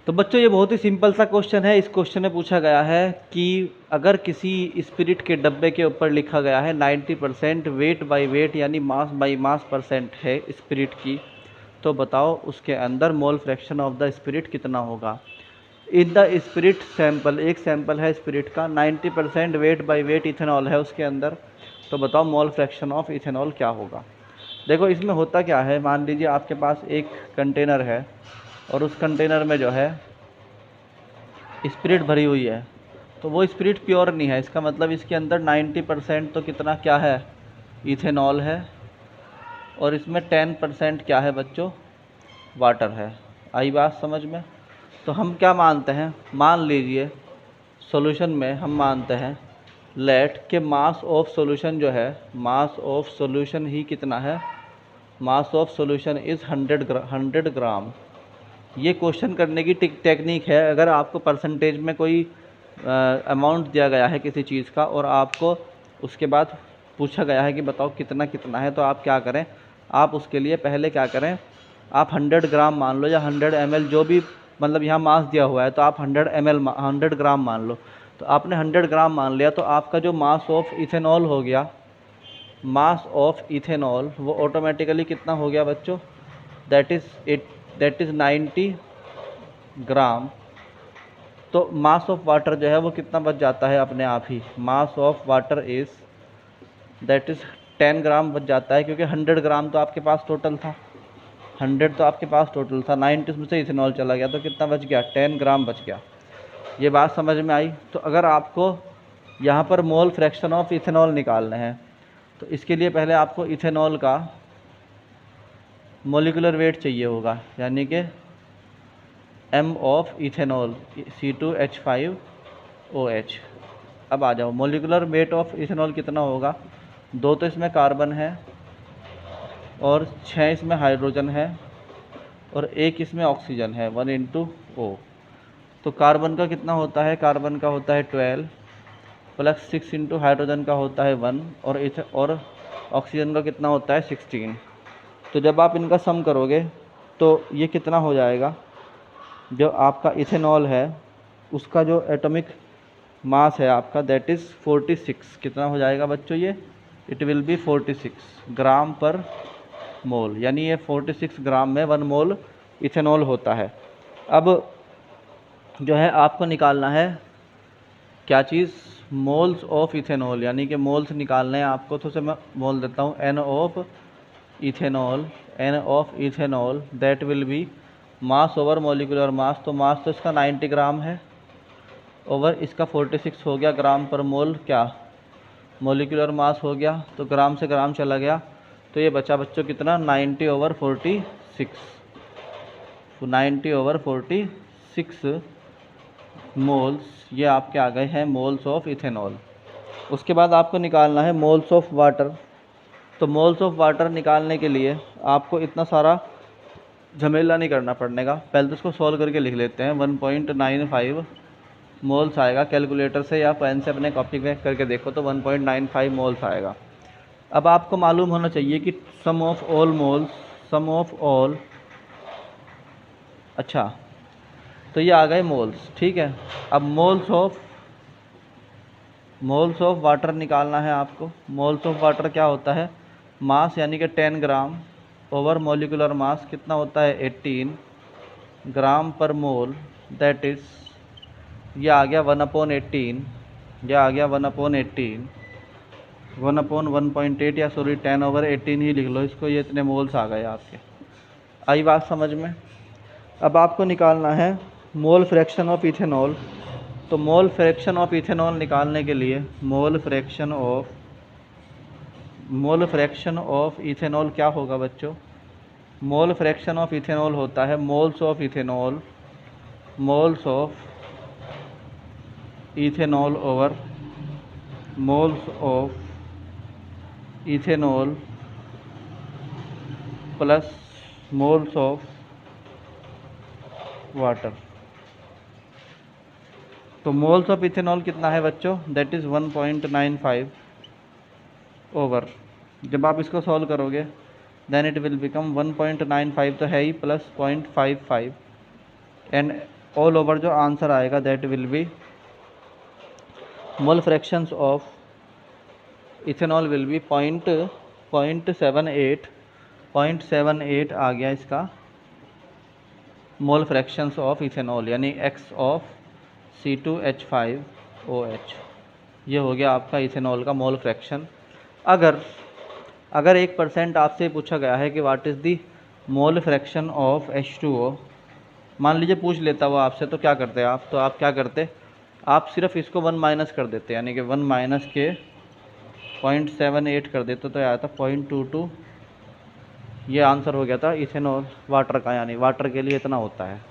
तो बच्चों ये बहुत ही सिंपल सा क्वेश्चन है। इस क्वेश्चन में पूछा गया है कि अगर किसी स्पिरिट के डब्बे के ऊपर लिखा गया है 90% वेट बाय वेट यानी मास बाय मास परसेंट है स्पिरिट की, तो बताओ उसके अंदर mole fraction of the spirit कितना होगा। इन द स्पिरिट सैंपल, एक सैंपल है स्पिरिट का, 90% वेट बाय वेट इथेनॉल है उसके अंदर, तो बताओ मोल फ्रैक्शन ऑफ इथेनॉल क्या होगा। देखो इसमें होता क्या है, मान लीजिए आपके पास एक कंटेनर है और उस कंटेनर में जो है स्पिरिट भरी हुई है, तो वो स्पिरिट प्योर नहीं है। इसका मतलब इसके अंदर 90% तो कितना क्या है, इथेनॉल है, और इसमें 10% क्या है बच्चों, वाटर है। आई बात समझ में। तो हम क्या मानते हैं, मान लीजिए सॉल्यूशन में हम मानते हैं लेट के मास ऑफ सॉल्यूशन जो है, मास ऑफ सॉल्यूशन ही कितना है, मास ऑफ सॉल्यूशन इज़ 100 ग्राम। ये क्वेश्चन करने की टेक्निक है। अगर आपको परसेंटेज में कोई अमाउंट दिया गया है किसी चीज़ का और आपको उसके बाद पूछा गया है कि बताओ कितना कितना है, तो आप क्या करें, आप उसके लिए पहले क्या करें, आप 100 ग्राम मान लो या 100 ml, जो भी मतलब यहाँ मास दिया हुआ है तो आप 100 ml 100 ग्राम मान लो। तो आपने 100 ग्राम मान लिया, तो आपका जो मास ऑफ इथेनॉल हो गया, मास ऑफ इथेनॉल वो ऑटोमेटिकली कितना हो गया बच्चों, दैट इज़ 90 ग्राम। तो मास ऑफ वाटर जो है वो कितना बच जाता है अपने आप ही, mass of water is that is 10 gram बच जाता है, क्योंकि 100 ग्राम तो आपके पास टोटल था, 100 तो आपके पास टोटल था, 90 उसमें से इथेनॉल चला गया, तो कितना बच गया, 10 ग्राम बच गया। ये बात समझ में आई। तो अगर आपको यहाँ पर मोल फ्रैक्शन ऑफ इथेनॉल निकालने हैं, तो इसके लिए पहले आपको इथेनॉल का मोलिकुलर वेट चाहिए होगा, यानी कि m ऑफ इथेनॉल C2H5OH। अब आ जाओ, मोलिकुलर वेट ऑफ इथेनॉल कितना होगा, 2 तो इसमें कार्बन है और 6 इसमें हाइड्रोजन है और 1 इसमें ऑक्सीजन है, 1 × O। तो कार्बन का कितना होता है, कार्बन का होता है 12 प्लस 6 × हाइड्रोजन का होता है 1 और ऑक्सीजन का कितना होता है 16। तो जब आप इनका सम करोगे तो ये कितना हो जाएगा, जो आपका इथेनॉल है उसका जो एटॉमिक मास है आपका दैट इज़ 46। कितना हो जाएगा बच्चों ये, इट विल बी 46 ग्राम पर मोल, यानी ये 46 ग्राम में 1 मोल इथेनॉल होता है। अब जो है आपको निकालना है क्या चीज़, मोल्स ऑफ इथेनॉल, यानी कि मोल्स निकालने हैं आपको। तो से मैं बोल देता हूँ n of ethanol, n of ethanol that will be mass over molecular mass. तो मास तो इसका 90 ग्राम है ओवर इसका 46 हो गया ग्राम पर मोल, क्या मोलिकुलर मास हो गया, तो ग्राम से ग्राम चला गया, तो ये बचा बच्चों कितना, 90/46। तो 90/46 मोल्स, ये आपके आ गए हैं मोल्स ऑफ इथेनॉल। उसके बाद आपको निकालना है मोल्स ऑफ वाटर। तो मोल्स ऑफ वाटर निकालने के लिए आपको इतना सारा झमेला नहीं करना पड़ेगा, पहले तो इसको सॉल्व करके लिख लेते हैं। 1.95 मोल्स आएगा, कैलकुलेटर से या पेन से अपने कॉपी में करके देखो तो 1.95 मोल्स आएगा। अब आपको मालूम होना चाहिए कि sum of all moles, sum of all, अच्छा तो ये आ गए मोल्स, ठीक है। अब मोल्स ऑफ वाटर निकालना है आपको। मोल्स ऑफ वाटर क्या होता है, मास यानी कि 10 ग्राम ओवर मोलिकुलर मास कितना होता है 18 ग्राम पर मोल, दैट इज़ ये आ गया 1/18, ये आ गया 1/18, 1/1.8 या सॉरी 10/18 ही लिख लो इसको, ये इतने मोल्स आ गए आपके। आई बात समझ में। अब आपको निकालना है मोल फ्रैक्शन ऑफ इथेनॉल। तो मोल फ्रैक्शन ऑफ इथेनॉल निकालने के लिए मोल फ्रैक्शन ऑफ इथेनॉल क्या होगा बच्चों, मोल फ्रैक्शन ऑफ इथेनॉल होता है moles of ethanol, moles of ethanol over moles of ethanol plus moles of water. तो मोल्स ऑफ इथेनॉल कितना है बच्चों, दैट इज़ 1.95 ओवर, जब आप इसको सॉल्व करोगे देन इट विल बिकम 1.95 तो है ही प्लस 0.55 एंड ऑल ओवर जो आंसर आएगा that will be mole fractions of ethanol will be 0.78 आ गया इसका मोल फ्रैक्शंस ऑफ इथेनॉल, यानी x ऑफ C2H5OH। ये हो गया आपका इथेनॉल का मोल फ्रैक्शन। अगर 1% आपसे पूछा गया है कि what is the mole fraction of H2O, मान लीजिए पूछ लेता वो आपसे, तो क्या करते आप? तो आप क्या करते, आप सिर्फ इसको 1 माइनस कर देते, यानी कि 1 माइनस के 0.78 कर देते तो आया था 0.22। ये आंसर हो गया था इथेनॉल वाटर का, यानी वाटर के लिए इतना होता है।